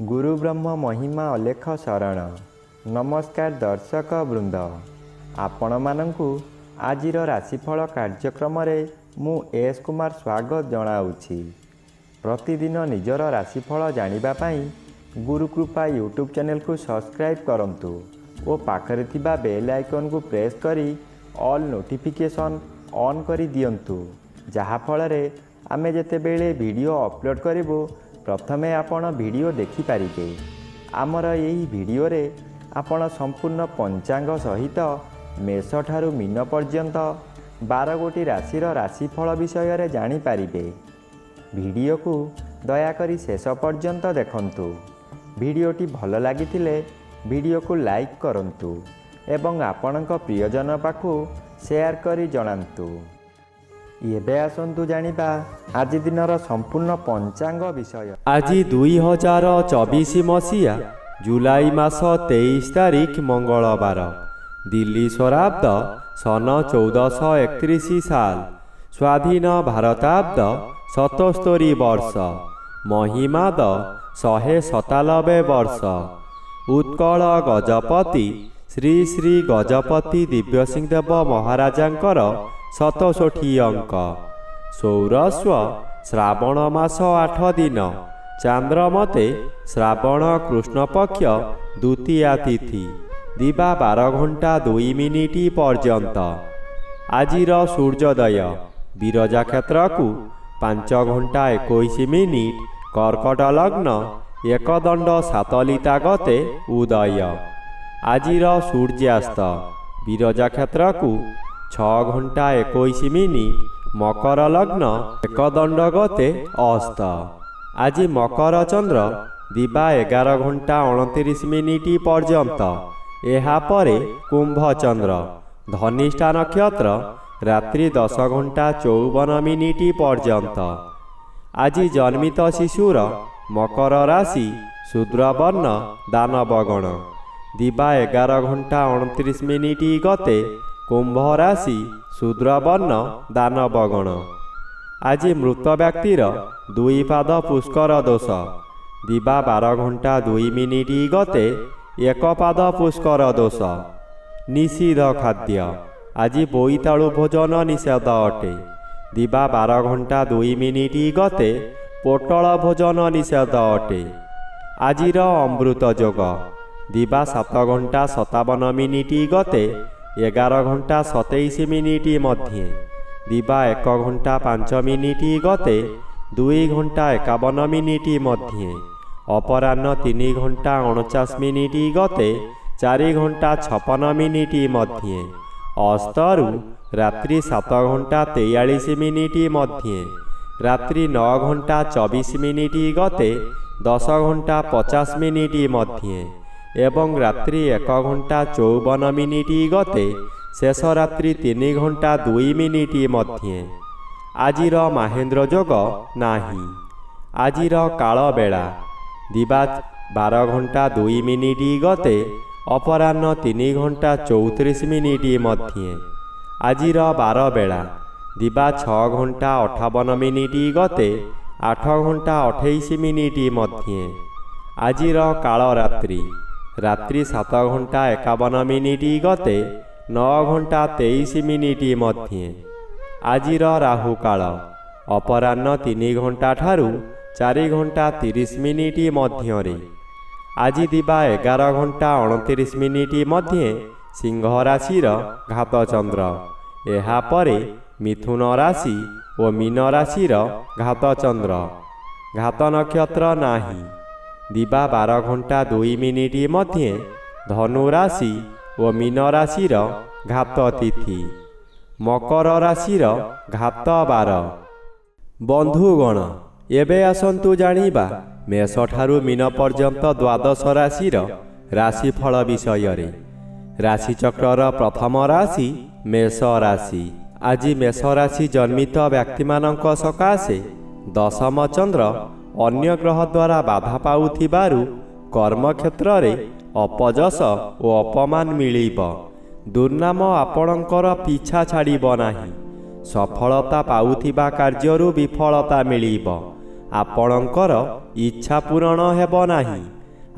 गुरु ब्रह्म महिमा अलेख शरण। नमस्कार दर्शक वृंद, आपण मानंकु आजिर राशिफल कार्यक्रम मु एस कुमार स्वागत जनाऊँगी। प्रतिदिन निजर राशिफल जानिबा पाई गुरुकृपा यूट्यूब चैनल को सब्सक्राइब करंतु और पाखरे थिबा बेल आइकन को प्रेस करी ऑल नोटिफिकेशन ऑन करी दियंतु, जहा फलरे आमे जेतेबेले वीडियो अपलोड करिवो प्रथमे आपण वीडियो देखि पारिबे। आमर एही वीडियो रे आपण संपूर्ण पंचांग सहित मेष ठारू मीन पर्यंत 12 गोटी राशिर राशिफल विषय रे जानि पारिबे। वीडियो को दयाकरी शेष पर्यंत देखंतु। वीडियोटी भल लागिथिले वीडियो को लाइक करंतु एवं आपणक प्रियजन पाखु शेयर करी जणांतु। एबे आसंतु जानिबा आज दिनर संपूर्ण पंचांग विषय। आज 2024 मसीहा जुलाई मास 23 तारिख मंगलवार, दिल्ली स्वराब्द सन 1431 साल, स्वाधीन भारताब्द 77 वर्ष, महिमाद 197 वर्ष। उत्कल गजपति श्री श्री गजपति दिव्यसिंहदेव महाराजांकर 67 अंक। सौरस्व श्रावण मास 8 दिन, चांद्रमते श्रावण कृष्ण पक्ष द्वितीया तिथि, दिवा 12 घंटा 2 मिनिट पर्यंत। आजिर सूर्योदय विरजा क्षेत्र को 5 घंटा 21 मिनिट, कर्कट लग्न एकदंड 7 लिता गते उदय। आजिर सूर्यास्त विरजा क्षेत्र को 6 घंटा 21 मिनिट, मकर लग्न एकदंड गते अस्त। आज मकर चंद्र दिवा 11 घंटा 29 मिनिट पर्यंत, एहा परे कुंभ चंद्र धनिष्ठा नक्षत्र रात्रि 10 घंटा 54 मिनिट पर्यंत। आज जन्मित शिशुर मकर राशि शूद्रवर्ण दानवगण, दिवा 11 घंटा 29 मिनिट गते कुंभ राशि शूद्रवर्ण दानवगण। आज मृत व्यक्तिर 2 पाद पुष्कर दोष, दिवा 12 घंटा 2 मिनिट गते 1 पाद पुष्कर दोष। निषिद्ध खाद्य आज बोईतालु भोजन निषेध अटे, दिवा 12 घंटा 2 मिनिट गते पोटल भोजन निषेध अटे। आजिर अमृत जोग दिवा 7 घंटा 57 मिनिट गते 11 घंटा 27 मिनिट मध्ये, दिवा 1 घंटा 5 मिनिट गते 2 घंटा 51 मिनिट मध्ये, अपराह्न 3 घंटा 49 मिनिट गते 4 घंटा 56 मिनिट मध्ये, अस्तरु रात्रि 7 घंटा 43 मिनिट मध्ये, रात्रि 9 घंटा 24 मिनिट गते 10 घंटा 50 मिनिट मध्ये, एवं रात्रि 1 घंटा 54 मिनिट गते शेष रात्रि 3 घंटा 2 मिनिट मध्ये। आजिर महेंद्र जोग नाही। आजिर काल बेला दिवा 12 घंटा 2 मिनिट गते अपराह्न 3 घंटा 34 मिनिट मध्ये। आजिर 12 बेला दिवा 6 घंटा 58 मिनिट गते 8 घंटा 28 मिनिट मध्ये। आजिर काल रात्रि रात्रि 7 घंटा 51 मिनिट गते 9 घंटा 23 मिनिट मध्ये। आजिर राहु काल अपराह्न 3 घंटा ठारू 4 घंटा 30 मिनिट मध्यरे। आज दिवा 11 घंटा 29 मिनिट मध्ये सिंह राशिर घात चंद्र, एहा परे मिथुन राशि और मीन राशिर घात चंद्र। घात नक्षत्र नाही। दिवा 12 घंटा 2 मिनिट मध्ये धनु राशि और मीन राशिर घात तिथि, मकर राशिर घात 12। बंधुगण एबे आसंतु जानिबा मेष ठारू मीन पर्यंत द्वादश राशिर राशिफल विषय रे। राशिचक्रर प्रथम राशि मेष राशि। आज मेष राशि जन्मित व्यक्ति मानक सकाशे दशम चंद्र अन्य ग्रह द्वारा बाधा पाउथिबारु कर्म क्षेत्र रे अपजस और अपमान मिलिब। दुर्नाम आपणकर पीछा छाड़िब नाही। सफलता पाउथिबा कार्यरु विफलता मिलिब। ଆପଣଙ୍କର ଇଚ୍ଛା ପୂରଣ ହେବ ନାହିଁ।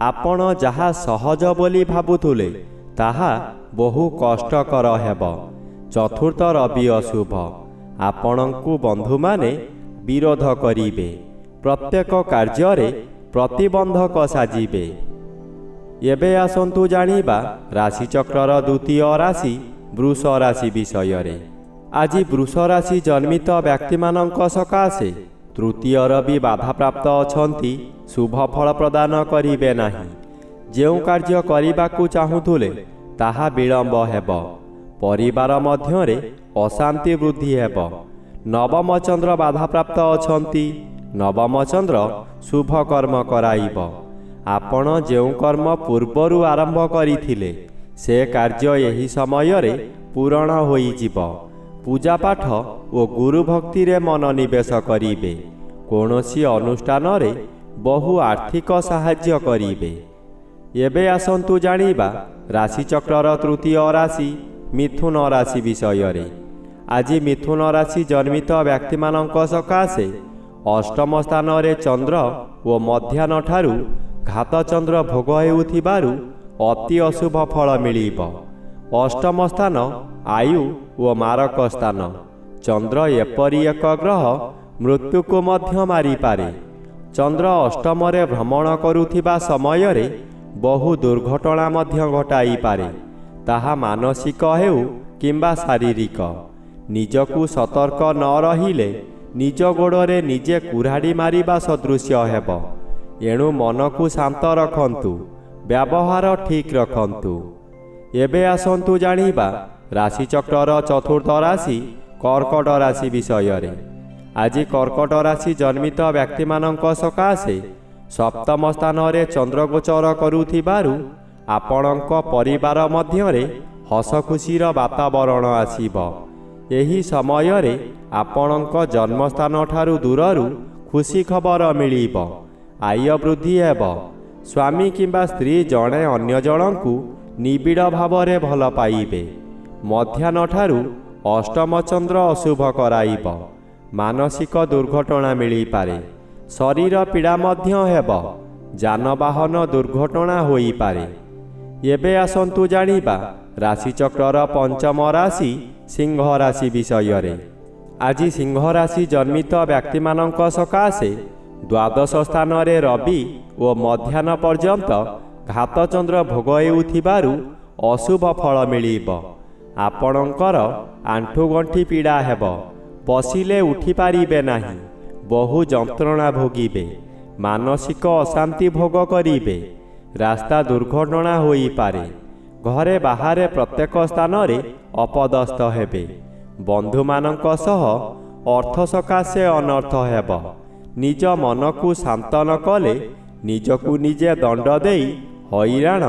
ଆପଣ ଯାହା ସହଜ ବୋଲି ଭାବୁଥିଲେ ତାହା ବହୁ କଷ୍ଟକର ହେବ। ଚତୁର୍ଥ ରବି ଅଶୁଭ। ଆପଣଙ୍କୁ ବନ୍ଧୁମାନେ ବିରୋଧ କରିବେ। ପ୍ରତ୍ୟେକ କାର୍ଯ୍ୟରେ ପ୍ରତିବନ୍ଧକ ସାଜିବେ। ଏବେ ଆସନ୍ତୁ ଜାଣିବା ରାଶିଚକ୍ରର ଦ୍ୱିତୀୟ ରାଶି ବୃଷ ରାଶି ବିଷୟରେ। ଆଜି ବୃଷ ରାଶି ଜନ୍ମିତ ବ୍ୟକ୍ତିମାନଙ୍କ ସକାଶେ ତୃତୀୟ ରବି ବାଧାପ୍ରାପ୍ତ ଅଛନ୍ତି। ଶୁଭ ଫଳ ପ୍ରଦାନ କରିବେ ନାହିଁ। ଯେଉଁ କାର୍ଯ୍ୟ କରିବାକୁ ଚାହୁଁଥିଲେ ତାହା ବିଳମ୍ବ ହେବ। ପରିବାର ମଧ୍ୟରେ ଅଶାନ୍ତି ବୃଦ୍ଧି ହେବ। ନବମ ଚନ୍ଦ୍ର ବାଧାପ୍ରାପ୍ତ ଅଛନ୍ତି। ନବମ ଚନ୍ଦ୍ର ଶୁଭ କର୍ମ କରାଇବ। ଆପଣ ଯେଉଁ କର୍ମ ପୂର୍ବରୁ ଆରମ୍ଭ କରିଥିଲେ ସେ କାର୍ଯ୍ୟ ଏହି ସମୟରେ ପୂରଣ ହୋଇଯିବ। ପୂଜାପାଠ ଓ ଗୁରୁ ଭକ୍ତିରେ ମନୋନିବେଶ କରିବେ। କୌଣସି ଅନୁଷ୍ଠାନରେ ବହୁ ଆର୍ଥିକ ସାହାଯ୍ୟ କରିବେ। ଏବେ ଆସନ୍ତୁ ଜାଣିବା ରାଶିଚକ୍ରର ତୃତୀୟ ରାଶି ମିଥୁନ ରାଶି ବିଷୟରେ। ଆଜି ମିଥୁନ ରାଶି ଜନ୍ମିତ ବ୍ୟକ୍ତିମାନଙ୍କ ସକାଶେ ଅଷ୍ଟମ ସ୍ଥାନରେ ଚନ୍ଦ୍ର ଓ ମଧ୍ୟାହ୍ନଠାରୁ ଘାତଚନ୍ଦ୍ର ଭୋଗ ହେଉଥିବାରୁ ଅତି ଅଶୁଭ ଫଳ ମିଳିବ। ଅଷ୍ଟମ ସ୍ଥାନ ଆୟୁ ଓ ମାରକ ସ୍ଥାନ। ଚନ୍ଦ୍ର ଏପରି ଏକ ଗ୍ରହ ମୃତ୍ୟୁକୁ ମଧ୍ୟ ମାରିପାରେ। ଚନ୍ଦ୍ର ଅଷ୍ଟମରେ ଭ୍ରମଣ କରୁଥିବା ସମୟରେ ବହୁ ଦୁର୍ଘଟଣା ମଧ୍ୟ ଘଟାଇପାରେ। ତାହା ମାନସିକ ହେଉ କିମ୍ବା ଶାରୀରିକ। ନିଜକୁ ସତର୍କ ନ ରହିଲେ ନିଜ ଗୋଡ଼ରେ ନିଜେ କୁରାଢ଼ି ମାରିବା ସଦୃଶ୍ୟ ହେବ। ଏଣୁ ମନକୁ ଶାନ୍ତ ରଖନ୍ତୁ। ବ୍ୟବହାର ଠିକ୍ ରଖନ୍ତୁ। ଏବେ ଆସନ୍ତୁ ଜାଣିବା ରାଶିଚକ୍ରର ଚତୁର୍ଥ ରାଶି କର୍କଟ ରାଶି ବିଷୟରେ। ଆଜି କର୍କଟ ରାଶି ଜନ୍ମିତ ବ୍ୟକ୍ତିମାନଙ୍କ ସକାଶେ ସପ୍ତମ ସ୍ଥାନରେ ଚନ୍ଦ୍ରଗୋଚର କରୁଥିବାରୁ ଆପଣଙ୍କ ପରିବାର ମଧ୍ୟରେ ହସ ଖୁସିର ବାତାବରଣ ଆସିବ। ଏହି ସମୟରେ ଆପଣଙ୍କ ଜନ୍ମସ୍ଥାନଠାରୁ ଦୂରରୁ ଖୁସି ଖବର ମିଳିବ। ଆୟ ବୃଦ୍ଧି ହେବ। ସ୍ୱାମୀ କିମ୍ବା ସ୍ତ୍ରୀ ଜଣେ ଅନ୍ୟ ଜଣଙ୍କୁ ନିବିଡ଼ ଭାବରେ ଭଲ ପାଇବେ। ମଧ୍ୟାହ୍ନଠାରୁ ଅଷ୍ଟମ ଚନ୍ଦ୍ର ଅଶୁଭ କରାଇବ। ମାନସିକ ଦୁର୍ଘଟଣା ମିଳିପାରେ। ଶରୀର ପୀଡ଼ା ମଧ୍ୟ ହେବ। ଯାନବାହନ ଦୁର୍ଘଟଣା ହୋଇପାରେ। ଏବେ ଆସନ୍ତୁ ଜାଣିବା ରାଶିଚକ୍ରର ପଞ୍ଚମ ରାଶି ସିଂହ ରାଶି ବିଷୟରେ। ଆଜି ସିଂହ ରାଶି ଜନ୍ମିତ ବ୍ୟକ୍ତିମାନଙ୍କ ସକାଶେ ଦ୍ୱାଦଶ ସ୍ଥାନରେ ରବି ଓ ମଧ୍ୟାହ୍ନ ପର୍ଯ୍ୟନ୍ତ ଘାତଚନ୍ଦ୍ର ଭୋଗ ହେଉଥିବାରୁ ଅଶୁଭ ଫଳ ମିଳିବ। ଆପଣଙ୍କର ଆଣ୍ଠୁଗଣ୍ଠି ପୀଡ଼ା ହେବ। ବସିଲେ ଉଠିପାରିବେ ନାହିଁ। ବହୁ ଯନ୍ତ୍ରଣା ଭୋଗିବେ। ମାନସିକ ଅଶାନ୍ତି ଭୋଗ କରିବେ। ରାସ୍ତା ଦୁର୍ଘଟଣା ହୋଇପାରେ। ଘରେ ବାହାରେ ପ୍ରତ୍ୟେକ ସ୍ଥାନରେ ଅପଦସ୍ଥ ହେବେ। ବନ୍ଧୁମାନଙ୍କ ସହ ଅର୍ଥ ସକାଶେ ଅନର୍ଥ ହେବ। ନିଜ ମନକୁ ଶାନ୍ତ ନ କଲେ ନିଜକୁ ନିଜେ ଦଣ୍ଡ ଦେଇ ହଇରାଣ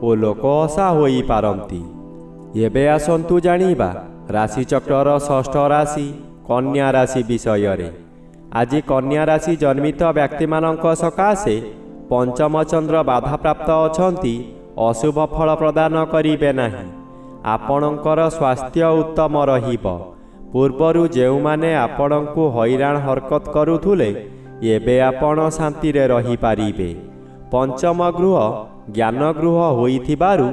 ଓ ଲୋକହସା ହୋଇପାରନ୍ତି। ଏବେ ଆସନ୍ତୁ ଜାଣିବା ରାଶିଚକ୍ରର ଷଷ୍ଠ ରାଶି କନ୍ୟା ରାଶି ବିଷୟରେ। ଆଜି କନ୍ୟା ରାଶି ଜନ୍ମିତ ବ୍ୟକ୍ତିମାନଙ୍କ ସକାଶେ ପଞ୍ଚମ ଚନ୍ଦ୍ର ବାଧାପ୍ରାପ୍ତ ଅଛନ୍ତି। ଅଶୁଭ ଫଳ ପ୍ରଦାନ କରିବେ ନାହିଁ। ଆପଣଙ୍କର ସ୍ୱାସ୍ଥ୍ୟ ଉତ୍ତମ ରହିବ। ପୂର୍ବରୁ ଯେଉଁମାନେ ଆପଣଙ୍କୁ ହଇରାଣ ହରକତ କରୁଥିଲେ ଏବେ ଆପଣ ଶାନ୍ତିରେ ରହିପାରିବେ। ପଞ୍ଚମ ଗୃହ ଜ୍ଞାନ ଗୃହ ହୋଇଥିବାରୁ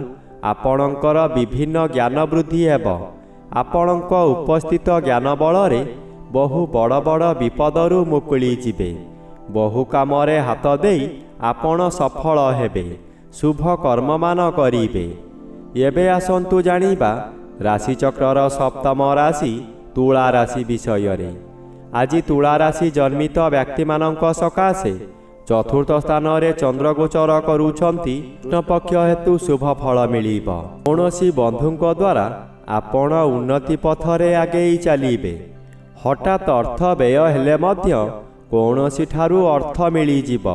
ଆପଣଙ୍କର ବିଭିନ୍ନ ଜ୍ଞାନ ବୃଦ୍ଧି ହେବ। ଆପଣଙ୍କ ଉପସ୍ଥିତ ଜ୍ଞାନ ବଳରେ ବହୁ ବଡ଼ ବଡ଼ ବିପଦରୁ ମୁକୁଳି ଯିବେ। ବହୁ କାମରେ ହାତ ଦେଇ ଆପଣ ସଫଳ ହେବେ। ଶୁଭ କର୍ମମାନ କରିବେ। ଏବେ ଆସନ୍ତୁ ଜାଣିବା ରାଶିଚକ୍ରର ସପ୍ତମ ରାଶି ତୁଳା ରାଶି ବିଷୟରେ। ଆଜି ତୁଳା ରାଶି ଜନ୍ମିତ ବ୍ୟକ୍ତିମାନଙ୍କ ସକାଶେ ଚତୁର୍ଥ ସ୍ଥାନରେ ଚନ୍ଦ୍ରଗୋଚର କରୁଛନ୍ତି। କୃଷ୍ଣପକ୍ଷ ହେତୁ ଶୁଭ ଫଳ ମିଳିବ। କୌଣସି ବନ୍ଧୁଙ୍କ ଦ୍ୱାରା ଆପଣ ଉନ୍ନତି ପଥରେ ଆଗେଇ ଚାଲିବେ। ହଠାତ୍ ଅର୍ଥ ବ୍ୟୟ ହେଲେ ମଧ୍ୟ କୌଣସିଠାରୁ ଅର୍ଥ ମିଳିଯିବ।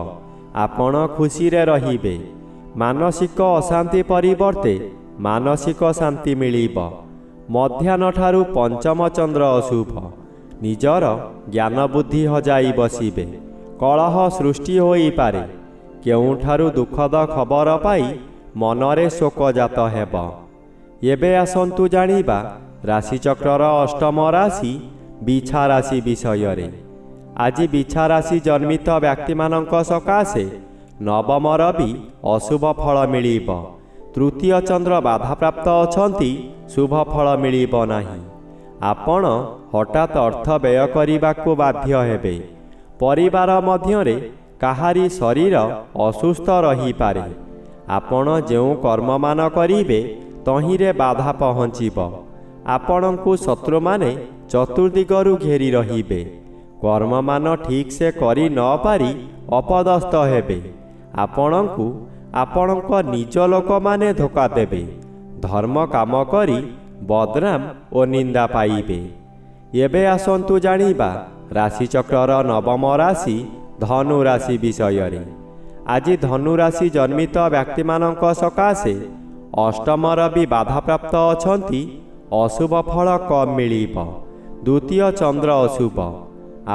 ଆପଣ ଖୁସିରେ ରହିବେ। ମାନସିକ ଅଶାନ୍ତି ପରିବର୍ତ୍ତେ ମାନସିକ ଶାନ୍ତି ମିଳିବ। ମଧ୍ୟାହ୍ନଠାରୁ ପଞ୍ଚମ ଚନ୍ଦ୍ର ଅଶୁଭ। ନିଜର ଜ୍ଞାନ ବୁଦ୍ଧି ହଜାଇ ବସିବେ। କଳହ ସୃଷ୍ଟି ହୋଇପାରେ। କେଉଁଠାରୁ ଦୁଃଖଦ ଖବର ପାଇ ମନରେ ଶୋକଜାତ ହେବ। ଏବେ ଆସନ୍ତୁ ଜାଣିବା ରାଶିଚକ୍ରର ଅଷ୍ଟମ ରାଶି ବିଛା ରାଶି ବିଷୟରେ। ଆଜି ବିଛା ରାଶି ଜନ୍ମିତ ବ୍ୟକ୍ତିମାନଙ୍କ ସକାଶେ ନବମର ବି ଅଶୁଭ ଫଳ ମିଳିବ। ତୃତୀୟ ଚନ୍ଦ୍ର ବାଧାପ୍ରାପ୍ତ ଅଛନ୍ତି, ଶୁଭ ଫଳ ମିଳିବ ନାହିଁ। ଆପଣ ହଠାତ୍ ଅର୍ଥ ବ୍ୟୟ କରିବାକୁ ବାଧ୍ୟ ହେବେ। ପରିବାର ମଧ୍ୟରେ କାହାରି ଶରୀର ଅସୁସ୍ଥ ରହିପାରେ। ଆପଣ ଯେଉଁ କର୍ମମାନ କରିବେ ତହିଁରେ ବାଧା ପହଞ୍ଚିବ। ଆପଣଙ୍କୁ ଶତ୍ରୁମାନେ ଚତୁର୍ଦିଗରୁ ଘେରି ରହିବେ। କର୍ମମାନ ଠିକ୍ସେ କରି ନ ପାରି ଅପଦସ୍ଥ ହେବେ। ଆପଣଙ୍କୁ ଆପଣଙ୍କ ନିଜ ଲୋକମାନେ ଧୋକା ଦେବେ। ଧର୍ମ କାମ କରି ବଦନାମ ଓ ନିନ୍ଦା ପାଇବେ। ଏବେ ଆସନ୍ତୁ ଜାଣିବା ରାଶିଚକ୍ରର ନବମ ରାଶି ଧନୁ ରାଶି ବିଷୟରେ। ଆଜି ଧନୁ ରାଶି ଜନ୍ମିତ ବ୍ୟକ୍ତିମାନଙ୍କ ସକାଶେ ଅଷ୍ଟମର ବି ବାଧାପ୍ରାପ୍ତ ଅଛନ୍ତି, ଅଶୁଭ ଫଳ କମ୍ ମିଳିବ। ଦ୍ୱିତୀୟ ଚନ୍ଦ୍ର ଅଶୁଭ।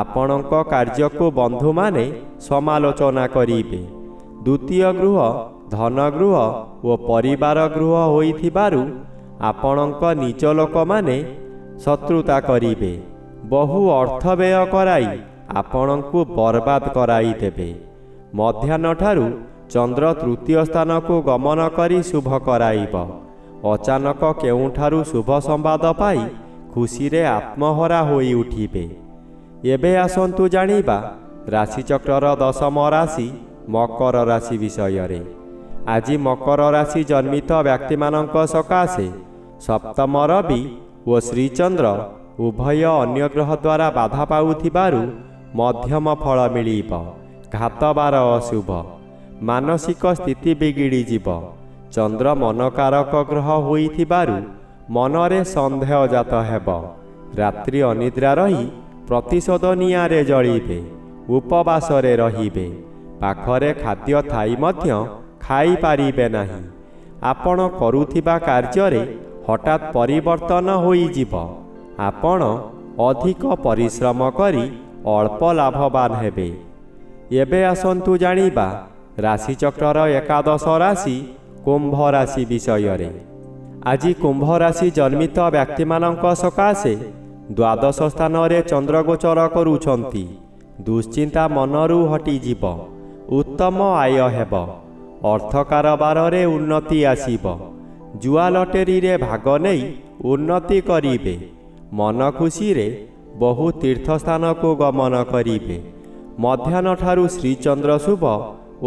ଆପଣଙ୍କ କାର୍ଯ୍ୟକୁ ବନ୍ଧୁମାନେ ସମାଲୋଚନା କରିବେ। ଦ୍ୱିତୀୟ ଗୃହ ଧନଗୃହ ଓ ପରିବାର ଗୃହ ହୋଇଥିବାରୁ ଆପଣଙ୍କ ନିଜ ଲୋକମାନେ ଶତ୍ରୁତା କରିବେ। ବହୁ ଅର୍ଥ ବ୍ୟୟ କରାଇ ଆପଣଙ୍କୁ ବର୍ବାଦ କରାଇଦେବେ। ମଧ୍ୟାହ୍ନଠାରୁ ଚନ୍ଦ୍ର ତୃତୀୟ ସ୍ଥାନକୁ ଗମନ କରି ଶୁଭ କରାଇବ। ଅଚାନକ କେଉଁଠାରୁ ଶୁଭ ସମ୍ବାଦ ପାଇ ଖୁସିରେ ଆତ୍ମହରା ହୋଇ ଉଠିବେ। ଏବେ ଆସନ୍ତୁ ଜାଣିବା ରାଶିଚକ୍ରର ଦଶମ ରାଶି ମକର ରାଶି ବିଷୟରେ। ଆଜି ମକର ରାଶି ଜନ୍ମିତ ବ୍ୟକ୍ତିମାନଙ୍କ ସକାଶେ ସପ୍ତମ ରବି ଓ ଶ୍ରୀଚନ୍ଦ୍ର ଉଭୟ ଅନ୍ୟ ଗ୍ରହ ଦ୍ୱାରା ବାଧା ପାଉଥିବାରୁ ମଧ୍ୟମ ଫଳ ମିଳିବ। ଘାତବାର ଅଶୁଭ। ମାନସିକ ସ୍ଥିତି ବିଗିଡ଼ିଯିବ। ଚନ୍ଦ୍ର ମନକାରକ ଗ୍ରହ ହୋଇଥିବାରୁ ମନରେ ସନ୍ଦେହ ଜାତ ହେବ। ରାତ୍ରି ଅନିଦ୍ରା ରହି ପ୍ରତିଶୋଧ ନିଆଁରେ ଜଳିବେ। ଉପବାସରେ ରହିବେ। ପାଖରେ ଖାଦ୍ୟ ଥାଇ ମଧ୍ୟ ଖାଇପାରିବେ ନାହିଁ। ଆପଣ କରୁଥିବା କାର୍ଯ୍ୟରେ ହଠାତ୍ ପରିବର୍ତ୍ତନ ହୋଇଯିବ। ଆପଣ ଅଧିକ ପରିଶ୍ରମ କରି ଅଳ୍ପ ଲାଭବାନ ହେବେ। ଏବେ ଆସନ୍ତୁ ଜାଣିବା ରାଶିଚକ୍ରର ଏକାଦଶ ରାଶି କୁମ୍ଭ ରାଶି ବିଷୟରେ। ଆଜି କୁମ୍ଭ ରାଶି ଜନ୍ମିତ ବ୍ୟକ୍ତିମାନଙ୍କ ସକାଶେ ଦ୍ୱାଦଶ ସ୍ଥାନରେ ଚନ୍ଦ୍ରଗୋଚର କରୁଛନ୍ତି। ଦୁଶ୍ଚିନ୍ତା ମନରୁ ହଟିଯିବ। ଉତ୍ତମ ଆୟ ହେବ। ଅର୍ଥ କାରବାରରେ ଉନ୍ନତି ଆସିବ। ଜୁଆ ଲଟେରୀରେ ଭାଗ ନେଇ ଉନ୍ନତି କରିବେ। ମନ ଖୁସିରେ ବହୁ ତୀର୍ଥସ୍ଥାନକୁ ଗମନ କରିବେ। ମଧ୍ୟାହ୍ନଠାରୁ ଶ୍ରୀଚନ୍ଦ୍ର ଶୁଭ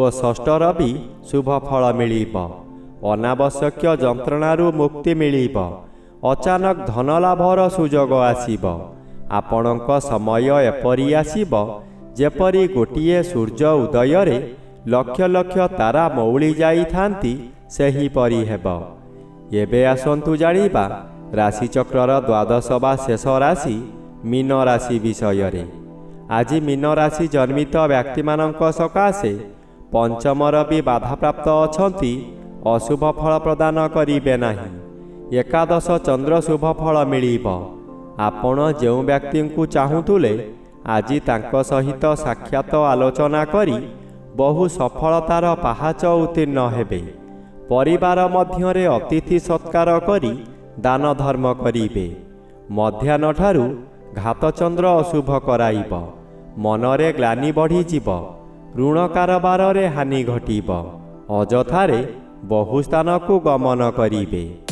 ଓ ଷଷ୍ଠ ରବି ଶୁଭ ଫଳ ମିଳିବ। ଅନାବଶ୍ୟକ ଯନ୍ତ୍ରଣାରୁ ମୁକ୍ତି ମିଳିବ। ଅଚାନକ ଧନଲାଭର ସୁଯୋଗ ଆସିବ। ଆପଣଙ୍କ ସମୟ ଏପରି ଆସିବ ଯେପରି ଗୋଟିଏ ସୂର୍ଯ୍ୟ ଉଦୟରେ ଲକ୍ଷ ଲକ୍ଷ ତାରା ମଉଳି ଯାଇଥାନ୍ତି, ସେହିପରି ହେବ। ଏବେ ଆସନ୍ତୁ ଜାଣିବା ରାଶିଚକ୍ରର ଦ୍ୱାଦଶ ବା ଶେଷ ରାଶି ମୀନ ରାଶି ବିଷୟରେ। ଆଜି ମୀନ ରାଶି ଜନ୍ମିତ ବ୍ୟକ୍ତିମାନଙ୍କ ସକାଶେ ପଞ୍ଚମର ବି ବାଧାପ୍ରାପ୍ତ ଅଛନ୍ତି, ଅଶୁଭ ଫଳ ପ୍ରଦାନ କରିବେ ନାହିଁ। ଏକାଦଶ ଚନ୍ଦ୍ର ଶୁଭ ଫଳ ମିଳିବ। ଆପଣ ଯେଉଁ ବ୍ୟକ୍ତିଙ୍କୁ ଚାହୁଁଥିଲେ ଆଜି ତାଙ୍କ ସହିତ ସାକ୍ଷାତ ଆଲୋଚନା କରି ବହୁ ସଫଳତାର ପାହାଚ ଉତ୍ତୀର୍ଣ୍ଣ ହେବେ। ପରିବାର ମଧ୍ୟରେ ଅତିଥି ସତ୍କାର କରି ଦାନ ଧର୍ମ କରିବେ। ମଧ୍ୟାହ୍ନଠାରୁ ଘାତଚନ୍ଦ୍ର ଅଶୁଭ କରାଇବ। ମନରେ ଗ୍ଲାନି ବଢ଼ିଯିବ। ଋଣ କାରବାରରେ ହାନି ଘଟିବ। ଅଯଥାରେ ବହୁ ସ୍ଥାନକୁ ଗମନ କରିବେ।